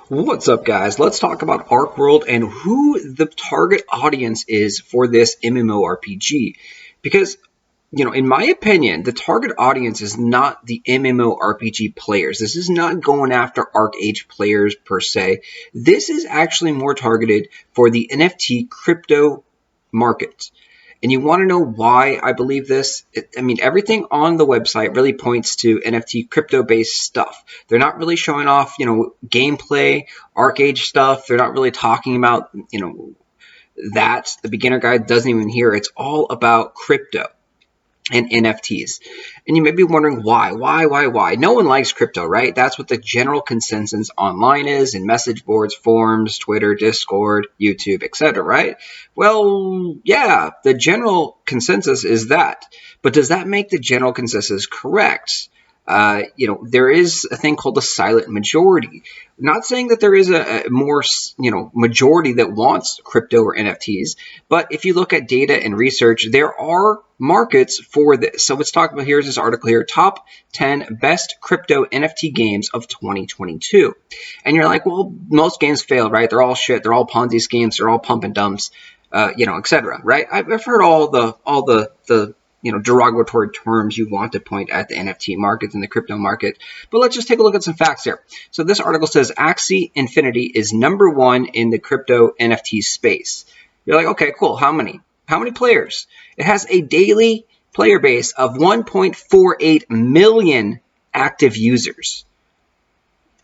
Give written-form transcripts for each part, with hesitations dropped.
What's up, guys? Let's talk about Ark World and who the target audience is for this MMORPG. Because, in my opinion, the target audience is not the MMORPG players. This is not going after ArcheAge players per se. This is actually more targeted for the NFT crypto market. And you want to know why I believe this? Everything on the website really points to NFT crypto-based stuff. They're not really showing off, gameplay, ArcheAge stuff. They're not really talking about, that. The beginner guide doesn't even hear. It's all about crypto and NFTs. And you may be wondering why? No one likes crypto, right? That's what the general consensus online is in message boards, forums, Twitter, Discord, YouTube, etc., right? Well, yeah, the general consensus is that. But does that make the general consensus correct? There is a thing called the silent majority. Not saying that there is a more, majority that wants crypto or NFTs, but if you look at data and research, there are markets for this. So let's talk about, here's this article here, top 10 best crypto NFT games of 2022. And you're like, well, most games failed, right? They're all shit. They're all Ponzi schemes. They're all pump and dumps, etc. Right? I've heard all the derogatory terms you want to point at the NFT market and the crypto market. But let's just take a look at some facts here. So this article says Axie Infinity is number one in the crypto NFT space. You're like, okay, cool. How many? How many players? It has a daily player base of 1.48 million active users.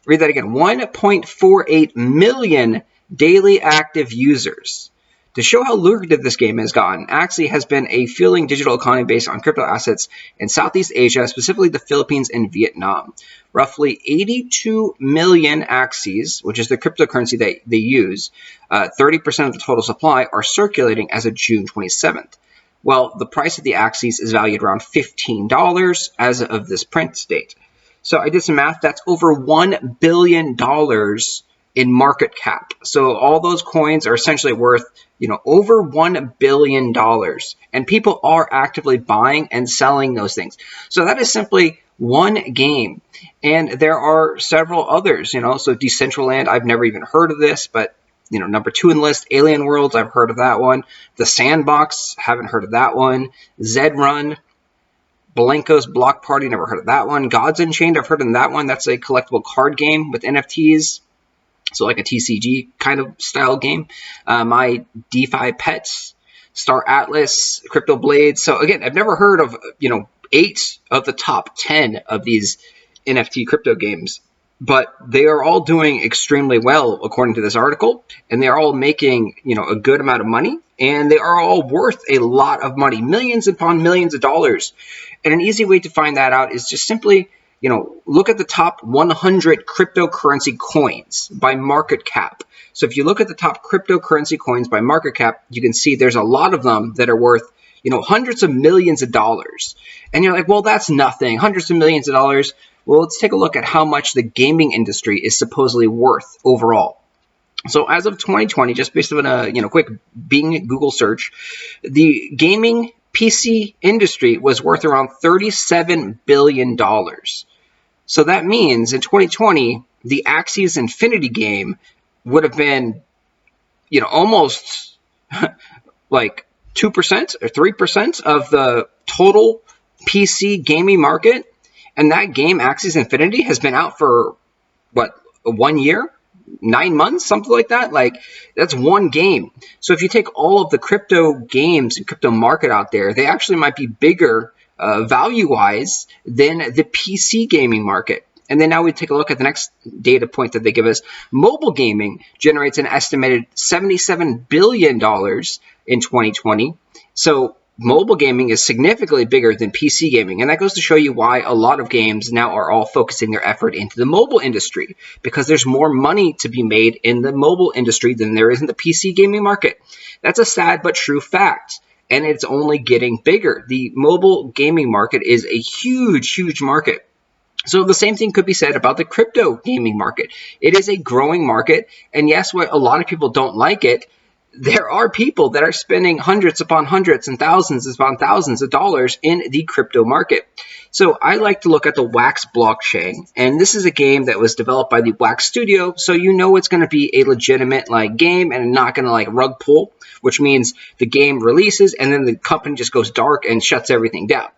Read that again. 1.48 million daily active users. To show how lucrative this game has gotten, Axie has been a fueling digital economy based on crypto assets in Southeast Asia, specifically the Philippines and Vietnam. Roughly 82 million Axies, which is the cryptocurrency they use, 30% of the total supply, are circulating as of June 27th. Well, the price of the Axies is valued around $15 as of this print date. So I did some math. That's over $1 billion in market cap. So all those coins are essentially worth, over $1 billion. And people are actively buying and selling those things. So that is simply one game. And there are several others, so Decentraland, I've never even heard of this, but number 2 in the list, Alien Worlds, I've heard of that one. The Sandbox, haven't heard of that one. Zed Run, Blanco's Block Party, never heard of that one. Gods Unchained, I've heard of that one. That's a collectible card game with NFTs. So like a TCG kind of style game. My DeFi Pets, Star Atlas, Crypto Blades. So again, I've never heard of, 8 of the top 10 of these NFT crypto games. But they are all doing extremely well, according to this article. And they're all making, a good amount of money. And they are all worth a lot of money, millions upon millions of dollars. And an easy way to find that out is just simply, look at the top 100 cryptocurrency coins by market cap. So if you look at the top cryptocurrency coins by market cap, you can see there's a lot of them that are worth, hundreds of millions of dollars. And you're like, well, that's nothing. Hundreds of millions of dollars. Well, let's take a look at how much the gaming industry is supposedly worth overall. So as of 2020, just based on a quick Bing Google search, the gaming PC industry was worth around $37 billion. So that means in 2020, the Axie Infinity game would have been, almost like 2% or 3% of the total PC gaming market. And that game, Axie Infinity, has been out for, 1 year? 9 months, something like that. Like, that's one game. So if you take all of the crypto games and crypto market out there, they actually might be bigger value-wise than the PC gaming market. And then now we take a look at the next data point that they give us. Mobile gaming generates an estimated $77 billion in 2020. So mobile gaming is significantly bigger than PC gaming. And that goes to show you why a lot of games now are all focusing their effort into the mobile industry, because there's more money to be made in the mobile industry than there is in the PC gaming market. That's a sad but true fact. And it's only getting bigger. The mobile gaming market is a huge, huge market. So the same thing could be said about the crypto gaming market. It is a growing market. And yes, what a lot of people don't like it, there are people that are spending hundreds upon hundreds and thousands upon thousands of dollars in the crypto market. So I like to look at the Wax blockchain, and this is a game that was developed by the Wax Studio, so you know it's going to be a legitimate game and not going to rug pull, which means the game releases and then the company just goes dark and shuts everything down.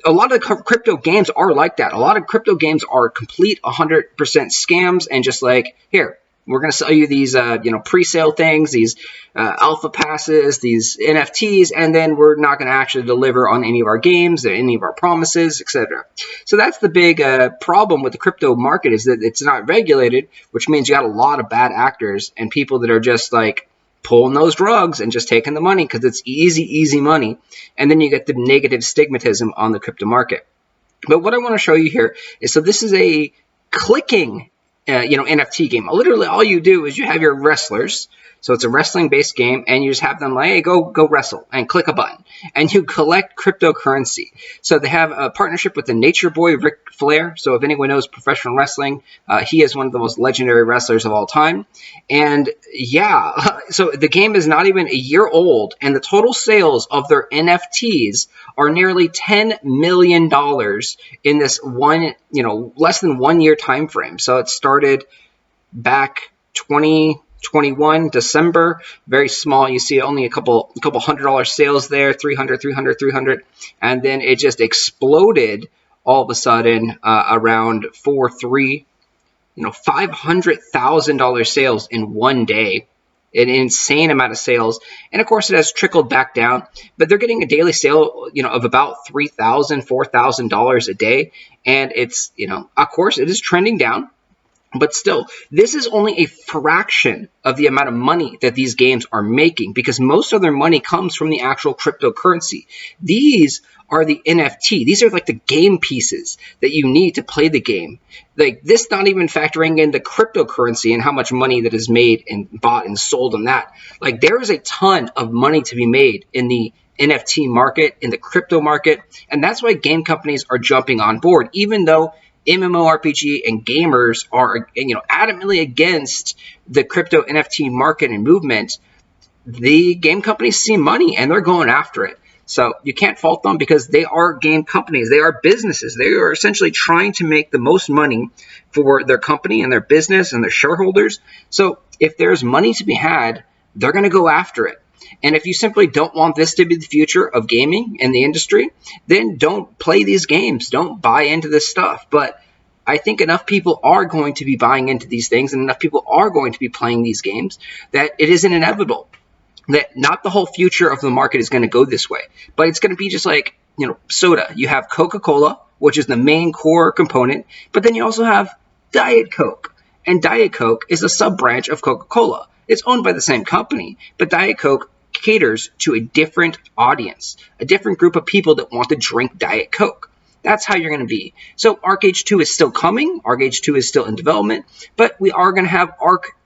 A lot of crypto games are like that. A lot of crypto games are complete 100% scams and just here, we're going to sell you these, pre-sale things, these alpha passes, these NFTs, and then we're not going to actually deliver on any of our games, or any of our promises, etc. So that's the big problem with the crypto market, is that it's not regulated, which means you got a lot of bad actors and people that are just pulling those drugs and just taking the money because it's easy money. And then you get the negative stigmatism on the crypto market. But what I want to show you here is, so this is a clicking NFT game. Literally all you do is you have your wrestlers. So it's a wrestling based game, and you just have them hey, go wrestle, and click a button, and you collect cryptocurrency. So they have a partnership with the Nature Boy, Ric Flair. So if anyone knows professional wrestling, he is one of the most legendary wrestlers of all time. And yeah, so the game is not even a year old, and the total sales of their NFTs are nearly $10 million in this less than 1 year time frame. So it started back 2021 December, very small. You see only a couple $100 sales there, 300, and then it just exploded all of a sudden around 4.3, $500,000 sales in one day. An insane amount of sales, and of course it has trickled back down, but they're getting a daily sale of about $3,000, $4,000 a day, and it's of course it is trending down. But still, this is only a fraction of the amount of money that these games are making, because most of their money comes from the actual cryptocurrency. These are the NFT. These are the game pieces that you need to play the game. This not even factoring in the cryptocurrency and how much money that is made and bought and sold on that. There is a ton of money to be made in the NFT market, in the crypto market, and that's why game companies are jumping on board, even though MMORPG and gamers are, adamantly against the crypto NFT market and movement. The game companies see money and they're going after it. So you can't fault them, because they are game companies. They are businesses. They are essentially trying to make the most money for their company and their business and their shareholders. So if there's money to be had, they're going to go after it. And if you simply don't want this to be the future of gaming in the industry, then don't play these games. Don't buy into this stuff. But I think enough people are going to be buying into these things, and enough people are going to be playing these games, that it isn't inevitable that not the whole future of the market is going to go this way. But it's going to be just soda. You have Coca-Cola, which is the main core component, but then you also have Diet Coke. And Diet Coke is a sub-branch of Coca-Cola. It's owned by the same company, but Diet Coke caters to a different audience, a different group of people that want to drink Diet Coke. That's how you're going to be. So ArcH 2 is still coming. ArcH 2 is still in development, but we are going to have Arc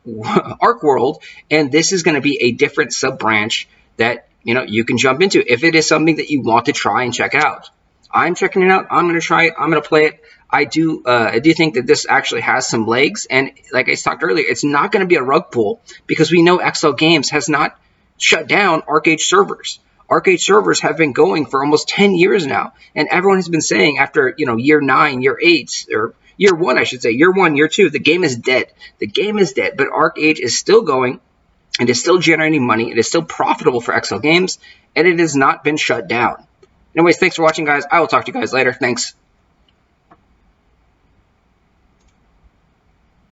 World, and this is going to be a different sub-branch that you can jump into if it is something that you want to try and check out. I'm checking it out. I'm going to try it. I'm going to play it. I do think that this actually has some legs, and like I talked earlier, it's not going to be a rug pull, because we know XL Games has not shut down ArcH servers. ArcH servers have been going for almost 10 years now, and everyone has been saying after year 9, year 8, or year 1, I should say, year 1, year 2, the game is dead. The game is dead, but ArcH is still going, and is still generating money. It is still profitable for XL Games, and it has not been shut down. Anyways, thanks for watching, guys. I will talk to you guys later. Thanks.